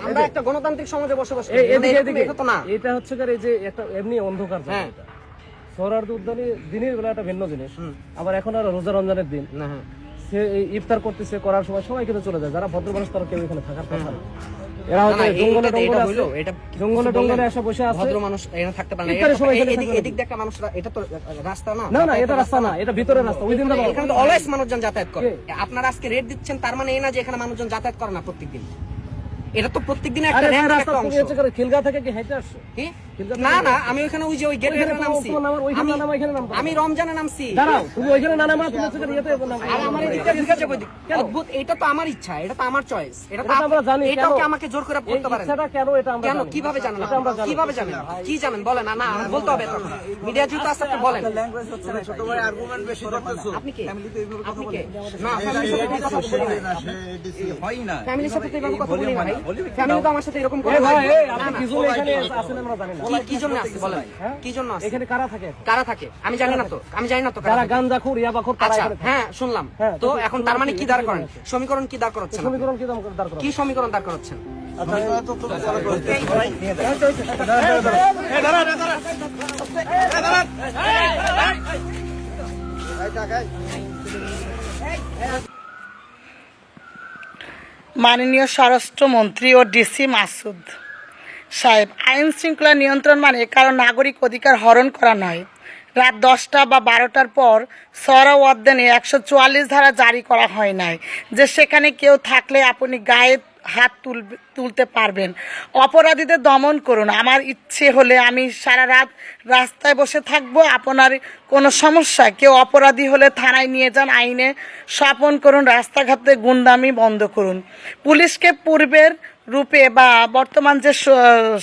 আমরা একটা গণতান্ত্রিক সমাজে বসবাস করি। এটা হচ্ছে যে একটা এমনি অন্ধকার জায়গা। সোহরাওয়ার্দী উদ্যানে দিনের বেলা একটা ভিন্ন জিনিস, আবার এখন আর রোজা রমজানের দিন সে ইফতার করতেছে, করার সময় সবাই কিন্তু চলে যায়, যারা ভদ্র মানুষ তারা কেউ এখানে থাকার কথা না। এরা হয়তো জঙ্গলে টঙ্গলে এসে বসে আছে, ভদ্র মানুষ এখানে থাকতে পারে না। এদিক দেখা মানুষরা, এটা তো রাস্তা না, না এটা রাস্তা না, এটা ভিতরের রাস্তা। ওই দিন এখানে তো অলওয়েজ মানুষজন যাতায়াত করে। আপনারা আজকে রেট দিচ্ছেন, তার মানে এই না যে এখানে মানুষজন যাতায়াত করে না প্রত্যেকদিন। এটা তো প্রত্যেকদিন একটা রাস্তা অংশ। খিলগা থেকে কি হেঁটে আসছো? কি না না, আমি ওখানে ওই যে ওই গেটে নামছি, আমি রমজানে নামছি। দাঁড়াও, তুমি ওইখানে না নামা, তুমি হচ্ছে ইয়েতে নামো। আর আমার এদিকে খিলগা যাবে ওইদিক। অদ্ভুত, এটা তো আমার ইচ্ছা, এটা তো আমার চয়েস, এটা তো আমরা জানি। এটাও কি আমাকে জোর করে করতে পারেন? ইচ্ছাটা কেন এটা আমরা জানি। কিভাবে জানেন? কিভাবে জানেন? কি জানেন বলেন? না না বলতে হবে তো, মিডিয়া যেহেতু আছে আপনি বলেন। ল্যাঙ্গুয়েজ হচ্ছে না, ছোট ভাই আর্গুমেন্ট বেশি করতেছো। আপনি কি ফ্যামিলিতে এইভাবে কথা বলেন? না, ফ্যামিলির সাথে কথা বলি না, সে এডিসি হয় না। ফ্যামিলির সাথে এইভাবে কথা বলি না ভাই। ফ্যামিলি তো আমার সাথে এরকম করে ভাই। আপনি কি জন্য এখানে আছেন আমরা জানি না। কি জন্য আছেন বলেন? কি জন্য আছে এখানে? কারা থাকে? কারা থাকে আমি জানি না তো, আমি জানি না তো। কারা গাঁজাখোর, ইয়াবাখোর, কারা এখানে? হ্যাঁ শুনলাম তো। এখন তার মানে কি দাঁড় করেন? সমীকরণ কি দাঁড় করাচ্ছেন? সমীকরণ কি দাঁড় করাচ্ছেন? কি সমীকরণ দাঁড় করাচ্ছেন? মাননীয় স্বরাষ্ট্রমন্ত্রী ও ডিসি মাসুদ সাহেব, আইন শৃঙ্খলা নিয়ন্ত্রণ মানে কারো নাগরিক অধিকার হরণ করা নয়। রাত 10টা বা 12টার পর সোহরাওয়ার্দীতে 144 ধারা জারি করা হয় নাই যে সেখানে কেউ থাকলে আপনি গায়ে হাত তুলতে পারবেন। অপরাধীদের দমন করুন। আমার ইচ্ছে হলে আমি সারা রাত রাস্তায় বসে থাকবো, আপনার কোনো সমস্যা? কেউ অপরাধী হলে থানায় নিয়ে যান, আইনে স্থাপন করুন, রাস্তাঘাটে গুন্ডামি বন্ধ করুন। পুলিশকে পূর্বের রূপে বা বর্তমান যে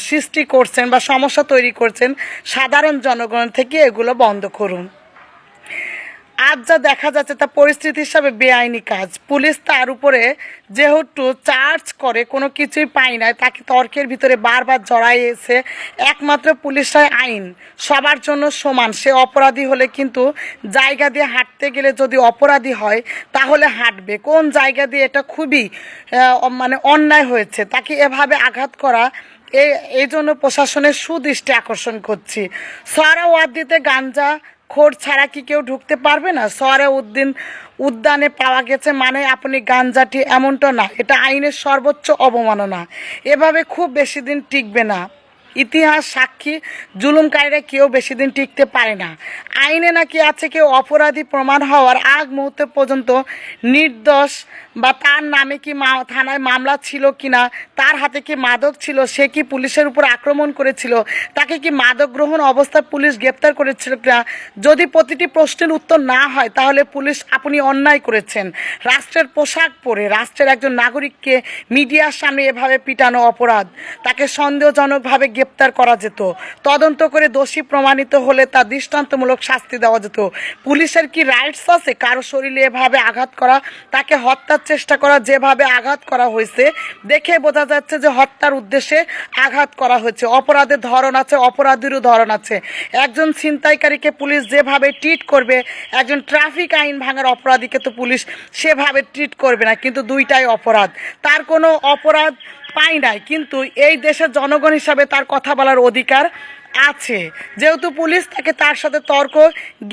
সৃষ্টি করছেন বা সমস্যা তৈরি করছেন, সাধারণ জনগণ থেকে এগুলো বন্ধ করুন। আজ যা দেখা যাচ্ছে তা পরিস্থিতি হিসাবে বেআইনি কাজ। পুলিশ তার উপরে যেহেতু চার্জ করে কোনো কিছুই পায় না, তাকে তর্কের ভিতরে বারবার জড়াইয়েছে। একমাত্র পুলিশের আইন সবার জন্য সমান। সে অপরাধী হলে কিন্তু জায়গা দিয়ে হাঁটতে গেলে যদি অপরাধী হয় তাহলে হাঁটবে। কোন জায়গা দিয়ে এটা খুবই মানে অন্যায় হয়েছে, তাকে এভাবে আঘাত করা এই জন্য প্রশাসনের সুদৃষ্টি আকর্ষণ করছি। সোহরাওয়ার্দীতে গাঞ্জা খোর ছাড়া কি কেউ ঢুকতে পারবে না? উদ্যানে পাওয়া গেছে মানে আপনি গাঞ্জাটি, এমনটা না। এটা আইনের সর্বোচ্চ অবমাননা। এভাবে খুব বেশি দিন টিকবে না। ইতিহাস সাক্ষী, জুলুমকারীরা কেউ বেশি দিন টিকতে পারে না। আইনে নাকি আছে কেউ অপরাধী প্রমাণ হওয়ার আগ মুহূর্ত পর্যন্ত নির্দোষ, বা তার নামে কি থানায় মামলা ছিল কিনা, তার হাতে কি মাদক ছিল, সে কি পুলিশের উপর আক্রমণ করেছিল, তাকে কি মাদক গ্রহণ অবস্থায় পুলিশ গ্রেপ্তার করেছিল কিনা। যদি প্রতিটি প্রশ্নের উত্তর না হয় তাহলে পুলিশ আপনি অন্যায় করেছেন। রাষ্ট্রের পোশাক পরে রাষ্ট্রের একজন নাগরিককে মিডিয়ার সামনে এভাবে পিটানো অপরাধ। তাকে সন্দেহজনকভাবে গ্রেপ্তার করা যেত, তদন্ত করে দোষী প্রমাণিত হলে তার দৃষ্টান্তমূলক শাস্তি দেওয়া যেত। পুলিশের কি রাইটস আছে কারো শরীরে এভাবে আঘাত করা, তাকে হত্যার চেষ্টা করা? যেভাবে আঘাত করা হয়েছে দেখে বোঝা যাচ্ছে যে হত্যার উদ্দেশ্যে আঘাত করা হয়েছে। অপরাধের ধরন আছে, অপরাধীরও ধরন আছে। একজন ছিনতাইকারীকে পুলিশ যেভাবে ট্রিট করবে, একজন ট্রাফিক আইন ভাঙার অপরাধীকে তো পুলিশ সেভাবে ট্রিট করবে না। কিন্তু দুইটাই অপরাধ, তার কোনো অপরাধ পাই নাই, কিন্তু এই দেশের জনগণ হিসাবে তার কথা বলার অধিকার আছে। যেহেতু পুলিশ তাকে তার সাথে তর্ক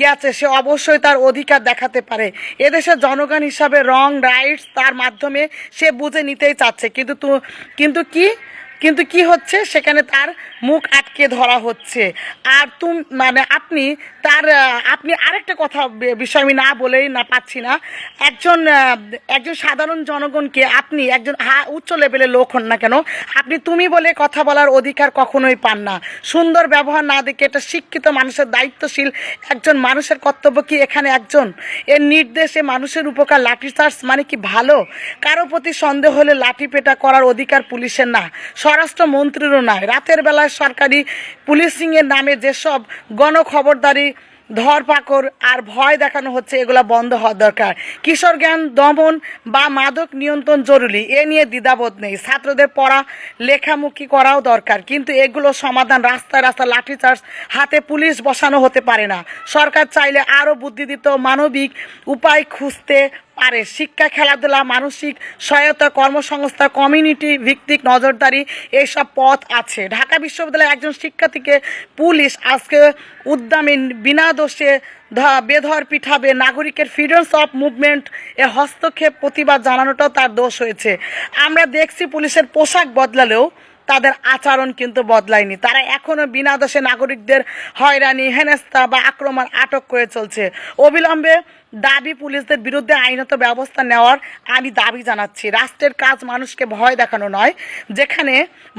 গেছে, সে অবশ্যই তার অধিকার দেখাতে পারে। এদেশের জনগণ হিসাবে রং রাইটস তার মাধ্যমে সে বুঝে নিতেই চাচ্ছে, কিন্তু কি হচ্ছে, সেখানে তার মুখ আটকে ধরা হচ্ছে। আর আপনি আরেকটা কথা বিষয় আমি না বলেই না পাচ্ছি না। একজন সাধারণ জনগণকে আপনি একজন উচ্চ লেভেলের লোক হন না কেন, আপনি তুমি বলে কথা বলার অধিকার কখনোই পান না। সুন্দর ব্যবহার না দেখে এটা শিক্ষিত মানুষের, দায়িত্বশীল একজন মানুষের কর্তব্য কি এখানে একজন এর নির্দেশে মানুষের উপকার লাঠিচার্জ মানে কি ভালো? কারো প্রতি সন্দেহ হলে লাঠি পেটা করার অধিকার পুলিশের না, স্বরাষ্ট্রমন্ত্রীরও নয়। রাতের বেলায় সরকারি পুলিশিংয়ের নামে যেসব গণখবরদারি ধরপাকড় আর ভয় দেখানো হচ্ছে, এগুলো বন্ধ হওয়া দরকার। কিশোর জ্ঞান দমন বা মাদক নিয়ন্ত্রণ জরুরি, এ নিয়ে দ্বিধাবোধ নেই। ছাত্রদের পড়া লেখামুখী করাও দরকার, কিন্তু এগুলো সমাধান রাস্তায় রাস্তায় লাঠিচার্জ হাতে পুলিশ বসানো হতে পারে না। সরকার চাইলে আরও বুদ্ধিদীপ্ত মানবিক উপায় খুঁজতে পারে। শিক্ষা, খেলাধুলা, মানসিক সহায়তা, কর্মসংস্থান, কমিউনিটি ভিত্তিক নজরদারি, এইসব পথ আছে। ঢাকা বিশ্ববিদ্যালয়ের একজন শিক্ষার্থীকে পুলিশ আজকে উদ্যমে বিনা দোষে বেধর পিঠাবে, নাগরিকের ফ্রিডমস অফ মুভমেন্ট এ হস্তক্ষেপ প্রতিবাদ জানানোটাও তার দোষ হয়েছে। আমরা দেখছি পুলিশের পোশাক বদলালেও তাদের আচরণ কিন্তু বদলায়নি। তারা এখনও বিনা দোষে নাগরিকদের হয়রানি, হেনস্থা বা আক্রমণ আটক করে চলছে। অবিলম্বে দাবি পুলিশদের বিরুদ্ধে আইনত ব্যবস্থা নেওয়ার আমি দাবি জানাচ্ছি। রাষ্ট্রের কাজ মানুষকে ভয় দেখানো নয়, যেখানে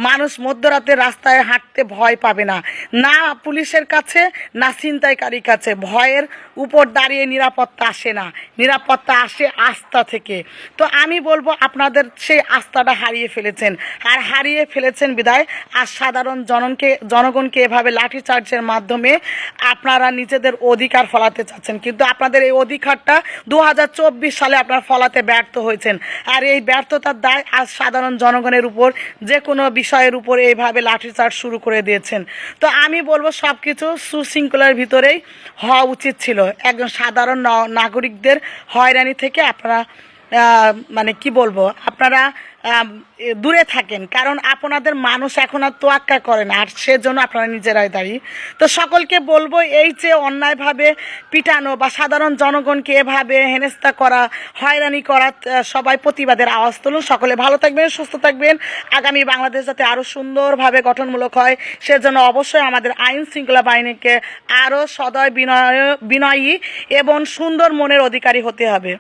মানুষ মধ্যরাতে রাস্তায় হাঁটতে ভয় পাবে না, না পুলিশের কাছে না ছিনতাইকারীর কাছে। ভয়ের উপর দাঁড়িয়ে নিরাপত্তা আসে না, নিরাপত্তা আসে আস্থা থেকে। তো আমি বলবো আপনাদের সেই আস্থাটা হারিয়ে ফেলেছেন, আর হারিয়ে ফেলেছেন বিদায় আর সাধারণ জনগণকে এভাবে লাঠিচার্জের মাধ্যমে আপনারা নিজেদের অধিকার ফলাতে চাচ্ছেন, কিন্তু আপনাদের এই অধিকারটা 2024 সালে আপনারা ফলাতে ব্যর্থ হয়েছেন। আর এই ব্যর্থতার দায় আজ সাধারণ জনগণের উপর, যে কোনো বিষয়ের উপর এইভাবে লাঠিচার্জ শুরু করে দিয়েছেন। তো আমি বলবো সব কিছু সুশৃঙ্খলার ভিতরেই হওয়া উচিত ছিল। একজন সাধারণ নাগরিকদের হয়রানি থেকে আপনারা মানে কি বলবো, আপনারা দূরে থাকেন, কারণ আপনাদের মানুষ এখন আর তোয়াক্কা করে না, আর সেজন্য আপনারা নিজেরাই দায়ী। তো সকলকে বলবো, এই যে অন্যায়ভাবে পিটানো বা সাধারণ জনগণকে এভাবে হেনস্থা করা, হয়রানি করা, সবাই প্রতিবাদের আওয়াজ তুলুন। সকলে ভালো থাকবেন, সুস্থ থাকবেন। আগামী বাংলাদেশ যাতে আরও সুন্দরভাবে গঠনমূলক হয়, সেজন্য অবশ্যই আমাদের আইন শৃঙ্খলা বাহিনীকে আরও সদয় বিনয়ী এবং সুন্দর মনের অধিকারী হতে হবে।